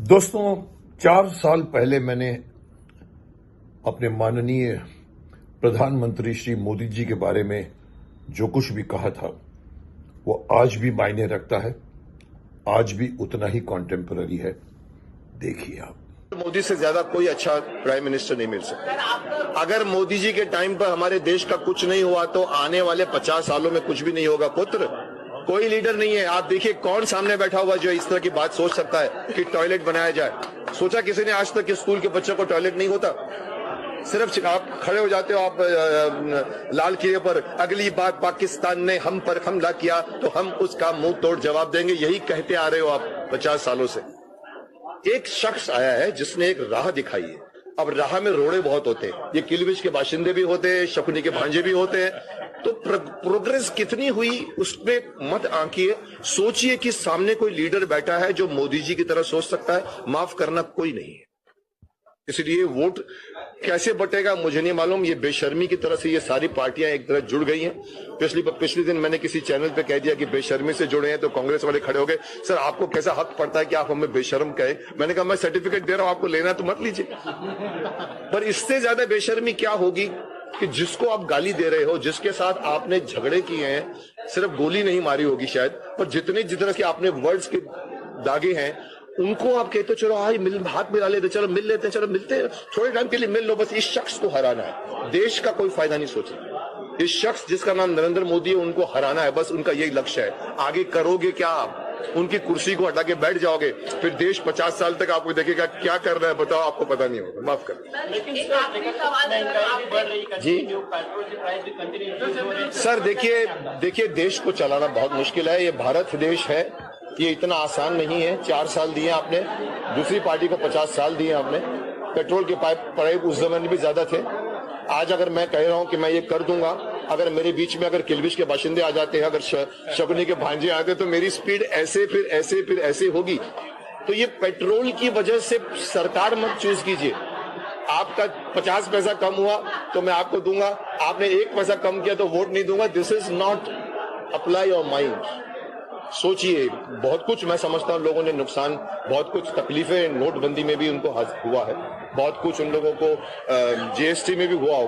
दोस्तों, 4 साल पहले मैंने अपने माननीय प्रधानमंत्री श्री मोदी जी के बारे में जो कुछ भी कहा था वो आज भी मायने रखता है, आज भी उतना ही कॉन्टेम्पररी है। देखिए आप। मोदी से ज्यादा कोई अच्छा प्राइम मिनिस्टर नहीं मिल सकता। अगर मोदी जी के टाइम पर हमारे देश का कुछ नहीं हुआ तो आने वाले 50 सालों में कुछ भी नहीं होगा। पुत्र, कोई लीडर नहीं है। आप देखिए कौन सामने बैठा हुआ जो इस तरह की बात सोच सकता है कि टॉयलेट बनाया जाए। सोचा किसी ने आज तक कि स्कूल के बच्चों को टॉयलेट नहीं होता? सिर्फ आप खड़े हो जाते हो आप लाल किले पर, अगली बार पाकिस्तान ने हम पर हमला किया तो हम उसका मुंह तोड़ जवाब देंगे। यही कहते आ रहे हो आप 50 सालों से। एक शख्स आया है जिसने एक राह दिखाई है। अब राह में रोड़े बहुत होते हैं। ये किलविच के बाशिंदे भी होते हैं, शकुनी के भांजे भी होते हैं। तो प्रोग्रेस कितनी हुई उसमें मत आंकिए। सोचिए कि सामने कोई लीडर बैठा है जो मोदी जी की तरह सोच सकता है। माफ करना कोई नहीं है। इसलिए वोट कैसे बटेगा मुझे नहीं मालूम। ये बेशर्मी की तरह से ये सारी पार्टियां एक तरह जुड़ गई हैं। पिछले दिन मैंने किसी चैनल पे कह दिया कि बेशर्मी से जुड़े हैं, तो कांग्रेस वाले खड़े हो गए, सर आपको कैसा हक पड़ता है कि आप हमें बेशर्म कहें। मैंने कहा मैं सर्टिफिकेट दे रहा हूं, आपको लेना तो मत लीजिए। पर इससे ज्यादा बेशर्मी क्या होगी कि जिसको आप गाली दे रहे हो, जिसके साथ आपने झगड़े किए हैं, सिर्फ गोली नहीं मारी होगी शायद, पर जितने के आपने वर्ड्स के दागे हैं उनको आप कहते चलो हाथ मिला लेते, चलो मिल लेते, चलो मिलते हैं थोड़े टाइम के लिए मिल लो। बस इस शख्स को हराना है। देश का कोई फायदा नहीं सोचा। इस शख्स जिसका नाम नरेंद्र मोदी है उनको हराना है, बस उनका यही लक्ष्य है। आगे करोगे क्या आप? उनकी कुर्सी को हटा के बैठ जाओगे, फिर देश 50 साल तक आपको देखेगा क्या कर रहा है बताओ, आपको पता नहीं होगा। माफ कर जी सर। देखिए देश को चलाना बहुत मुश्किल है। ये भारत देश है, ये इतना आसान नहीं है। 4 साल दिए आपने, दूसरी पार्टी को 50 साल दिए आपने। पेट्रोल के पाइप उस जमाने भी ज्यादा थे। आज अगर मैं कह रहा हूं कि मैं ये कर दूंगा, अगर मेरे बीच में अगर किलबिश के बाशिंदे आ जाते हैं, अगर शकुनी के भांजे आते तो मेरी स्पीड ऐसे फिर ऐसे होगी। तो ये पेट्रोल की वजह से सरकार मत चूज कीजिए। आपका 50 पैसा कम हुआ तो मैं आपको दूंगा, आपने 1 पैसा कम किया तो वोट नहीं दूंगा। This is not apply your mind. सोचिए, बहुत कुछ मैं समझता हूं लोगों ने नुकसान, बहुत कुछ तकलीफें नोटबंदी में भी उनको हुआ है, बहुत कुछ उन लोगों को जीएसटी में भी हुआ होगा।